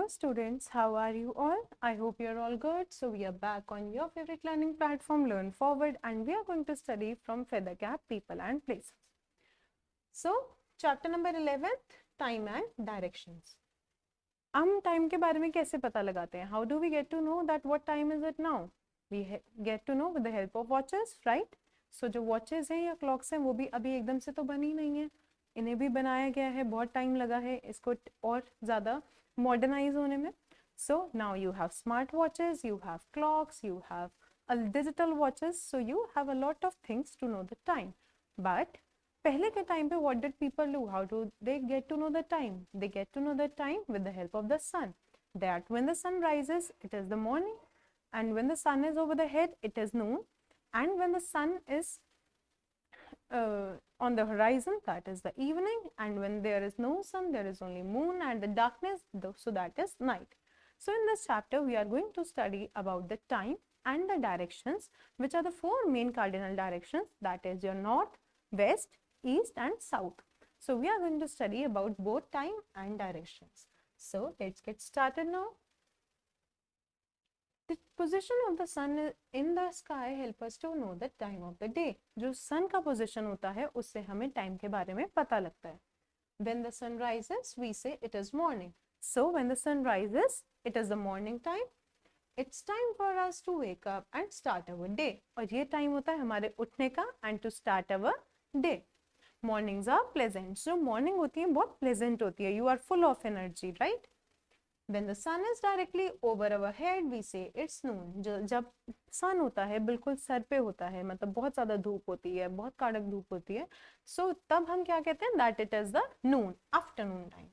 students, how are you all? I hope you're all good. So we are back on your favorite learning platform, Learn Forward, and we are going to study from Feather Gap, People and Places. So chapter number 11, Time and Directions. हम time के बारे में कैसे पता लगाते हैं? How do we get to know that what time is it now? We get to know with the help of watches, right? So जो watches हैं या clocks हैं वो भी अभी एकदम से तो बनी नहीं है, इन्हें भी बनाया गया है, बहुत टाइम लगा है इसको और ज़्यादा मॉडर्नाइज होने में. So now you have smart watches, you have clocks, you have digital watches, so you have a lot of things to know the time. But पहले के टाइम पे what did people do? How do they get to know the time? They get to know the time with the help of the sun. That when the sun rises, it is the morning, and when the sun is over the head, it is noon, and when the sun is on the horizon, that is the evening, and when there is no sun, there is only moon and the darkness, so that is night. So in this chapter we are going to study about the time and the directions, which are the four main cardinal directions, that is your north, west, east and south. So we are going to study about both time and directions. So let's get started now. The position of the sun in the sky help us to know the time of the day. जो sun का position होता है उससे हमें time के बारे में पता लगता है. When the sun rises, we say it is morning. So when the sun rises, it is the morning time. It's time for us to wake up and start our day. और ये time होता है हमारे उठने का and to start our day. Mornings are pleasant. So morning होती है बहुत pleasant होती है. You are full of energy, right? When the sun is directly over our head, we say it's noon. जब sun होता है बिल्कुल सर पे होता है, मतलब बहुत ज़्यादा धूप होती है, बहुत कड़क धूप होती है, so तब हम क्या कहते हैं? That it is the noon, afternoon time.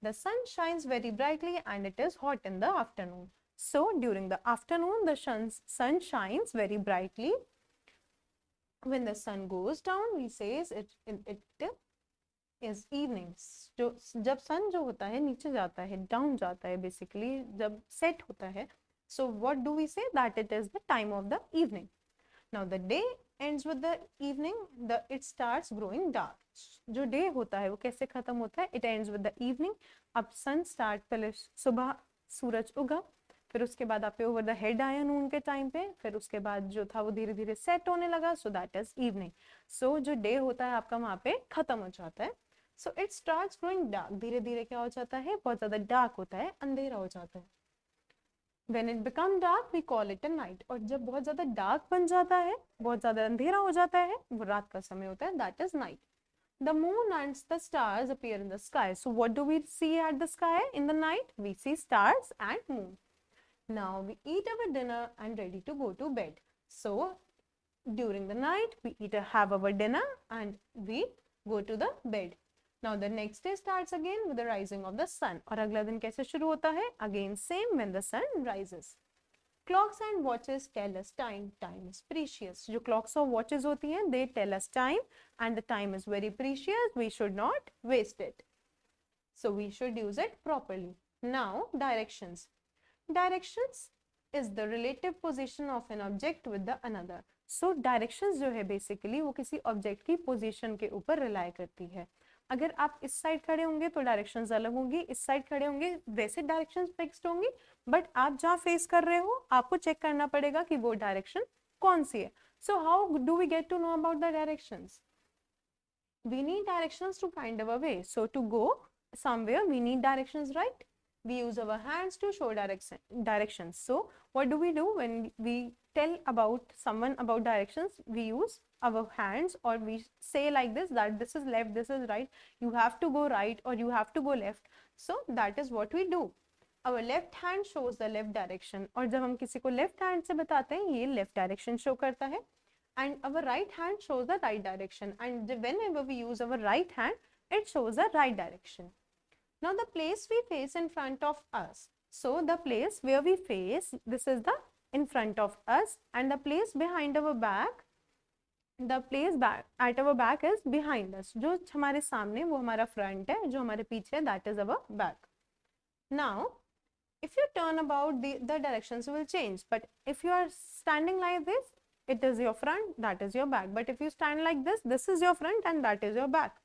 The sun shines very brightly and it is hot in the afternoon. So during the afternoon, the sun shines very brightly. When the sun goes down, we say it is evenings. जब sun जो होता है नीचे जाता है, down जाता है basically, जब set होता है, so what do we say? That it is the time of the evening. Now the day ends with the evening, it starts growing dark. जो day होता है वो कैसे खत्म होता है? It ends with the evening. अब sun start, पहले सुबह सूरज उगा, फिर उसके बाद आपके ओवर द हेड आया नून के टाइम पे, फिर उसके बाद जो था वो धीरे धीरे सेट होने लगा, सो दैट इज इवनिंग. सो जो डे होता है आपका वहां पे खत्म हो जाता है. So it starts growing dark. धीरे धीरे क्या हो जाता है? बहुत ज्यादा डार्क होता है, अंधेरा हो जाता है. When it become dark, we call it a night. और जब बहुत ज्यादा डार्क बन जाता है, बहुत ज्यादा अंधेरा हो जाता है, वो रात का समय होता है, that is night. The moon and the stars appear in the sky. So what do we see at the sky in the night? We see stars and moon. Now we eat our dinner and ready to go to bed. So during the night we have our dinner and we go to the bed. Now the next day starts again with the rising of the sun. और अगला दिन कैसे शुरू होता है? Again same, when the sun rises. Clocks and watches tell us time. Time is precious. जो clocks और watches होती हैं, they tell us time, and the time is very precious. We should not waste it. So we should use it properly. Now directions. Directions is the relative position of an object with the another. So directions जो है basically वो किसी object की position के ऊपर rely करती है. अगर आप इस साइड खड़े होंगे तो डायरेक्शंस अलग होंगी, इस साइड खड़े होंगे वैसे डायरेक्शंस फिक्स्ड होंगी, बट आप जहाँ फेस कर रहे हो आपको चेक करना पड़ेगा कि वो डायरेक्शन कौन सी है. So how do we get to know about the directions? We need directions to find our way. So to go somewhere we need directions, right? We use our hands to show directions. So what do we do when we tell about someone about directions? We use our hands, or we say like this, that this is left, this is right, you have to go right or you have to go left. So that is what we do. Our left hand shows the left direction. और जब हम किसी को left hand से बताते हैं ये left direction show करता है, and our right hand shows the right direction, and whenever we use our right hand it shows the right direction. Now the place we face in front of us. So the place where we face, this is the in front of us, and the place behind our back, the place back at our back is behind us. जो हमारे सामने वो हमारा front है, जो हमारे पीछे that is our back. Now if you turn about, the directions will change, but if you are standing like this, it is your front, that is your back, but if you stand like this is your front and that is your back.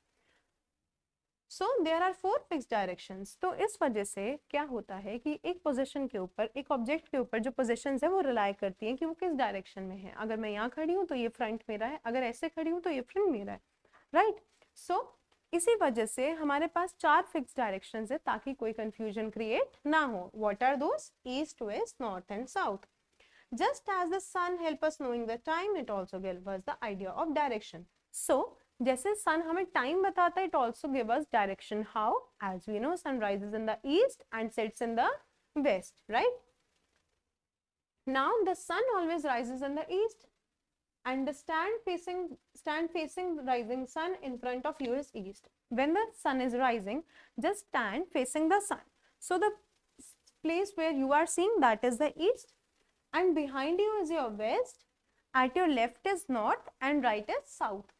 So there are 4 fix directions. तो इस वजह से क्या होता है कि एक position के ऊपर, एक ऑब्जेक्ट के ऊपर जो पोजीशंस है वो रिलाई करती हैं कि वो किस डायरेक्शन में है। अगर मैं यहाँ खड़ी हूँ तो ये फ्रंट मेरा है, अगर ऐसे खड़ी हूँ तो ये फ्रंट मेरा है, राइट। सो इसी वजह से हमारे पास 4 फिक्स डायरेक्शंस है ताकि कोई कंफ्यूजन क्रिएट ना हो। What are those? East, west, north and south. Just as the sun help us knowing the time, it also gives us the idea of direction. So, जैसे sun हमें time बताता है, it also gives us direction. How? As we know, sun rises in the east and sets in the west, right? Now, the sun always rises in the east, and the stand facing rising sun in front of you is east. When the sun is rising, just stand facing the sun. So, the place where you are seeing, that is the east, and behind you is your west, at your left is north and right is south.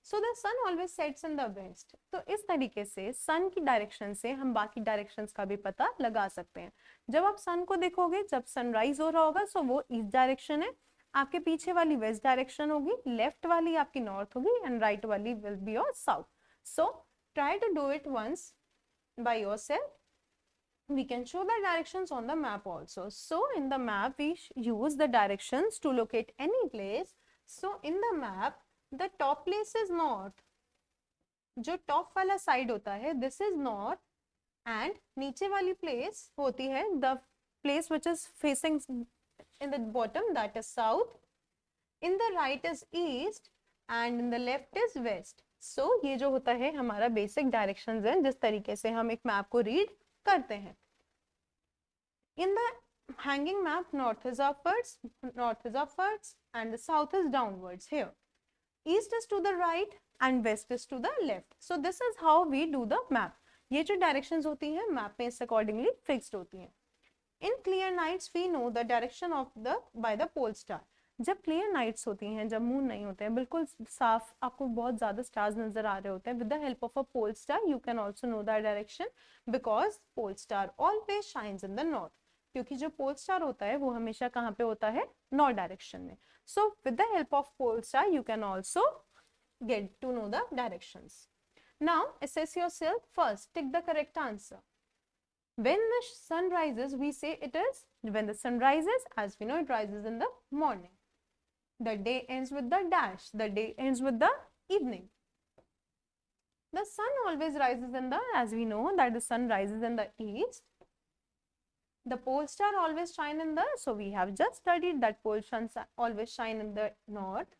So the sun always sets in the west. तो इस तरीके से sun की direction से हम बाकी directions का भी पता लगा सकते हैं। जब आप sun को देखोगे, जब सनराइज हो रहा होगा, सो वो ईस्ट डायरेक्शन है, आपके पीछे वाली वेस्ट डायरेक्शन होगी, लेफ्ट वाली आपकी नॉर्थ होगी एंड राइट वाली will be your south. So try to do it once by yourself. We can show the directions on the map also. So in the map we use the directions to locate any place. So in the map the top place is north. जो top वाला side होता है, this is north, and नीचे वाली place होती है, the place which is facing in the bottom, that is south. In the right is east and in the left is west. So ये जो होता है हमारा basic directions है जिस तरीके से हम एक map को read करते हैं। In the hanging map, north is upwards and the south is downwards here. East is to the right and west is to the left. So this is how we do the map. ये जो directions होती हैं map में इस accordingly fixed होती हैं। In clear nights we know the direction of the by the pole star. जब clear nights होती हैं, जब मून नहीं होते हैं, बिल्कुल साफ, आपको बहुत ज्यादा स्टार्स नजर आ रहे होते हैं, with the help of a pole star you can also know the direction, because pole star always shines in the north. क्योंकि जो पोल स्टार होता है वो हमेशा कहाँ पे होता है? नॉर्थ डायरेक्शन में। So with the help of pole star you can also get to know the directions. Now assess yourself. First tick the correct answer. When the sun rises, we say it is when the sun rises, as we know it rises in the morning. The day ends with the dash. The day ends with the evening. The sun always rises in the, as we know that the sun rises in the east. The pole star always shine in the, so we have just studied that pole stars always shine in the north.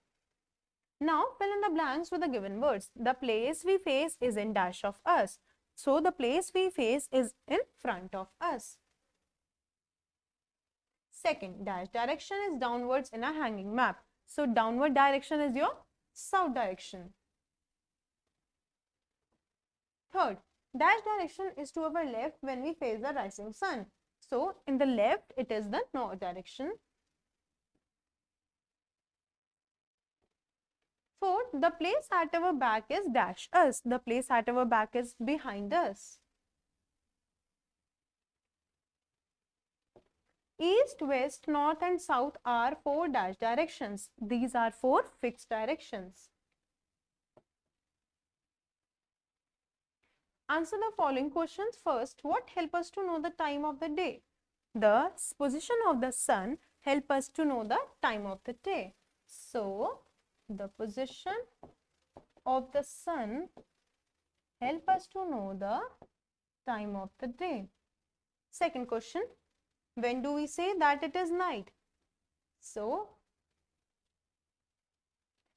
Now fill in the blanks with the given words. The place we face is in dash of us. So the place we face is in front of us. Second, dash direction is downwards in a hanging map. So downward direction is your south direction. Third, dash direction is to our left when we face the rising sun. So in the left it is the north direction. Fourth, the place at our back is dash us. The place at our back is behind us. East, west, north and south are 4 dash directions. These are 4 fixed directions. Answer the following questions. First, what help us to know the time of the day? The position of the sun help us to know the time of the day. So, the position of the sun help us to know the time of the day. Second question, when do we say that it is night? So,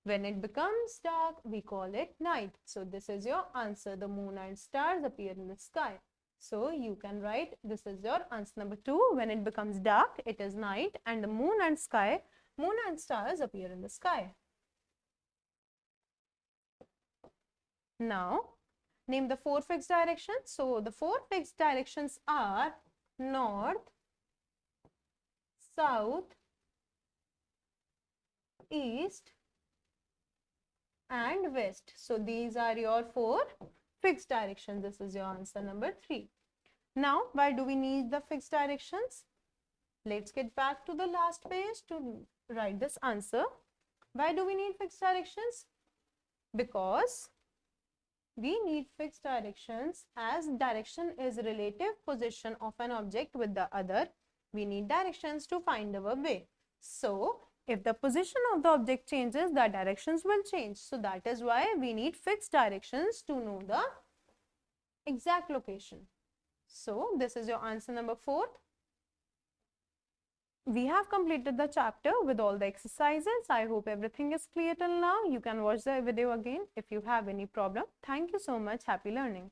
when it becomes dark, we call it night. So, this is your answer. The moon and stars appear in the sky. So, you can write, this is your answer number 2. When it becomes dark, it is night and the moon and stars appear in the sky. Now, name the 4 fixed directions. So, the 4 fixed directions are north, south, east and west. So, these are your 4 fixed directions. This is your answer number 3. Now, why do we need the fixed directions? Let's get back to the last page to write this answer. Why do we need fixed directions? Because We need fixed directions as direction is relative position of an object with the other. We need directions to find our way. So, if the position of the object changes, the directions will change. So, that is why we need fixed directions to know the exact location. So, this is your answer number 4. We have completed the chapter with all the exercises. I hope everything is clear till now. You can watch the video again if you have any problem. Thank you so much. Happy learning.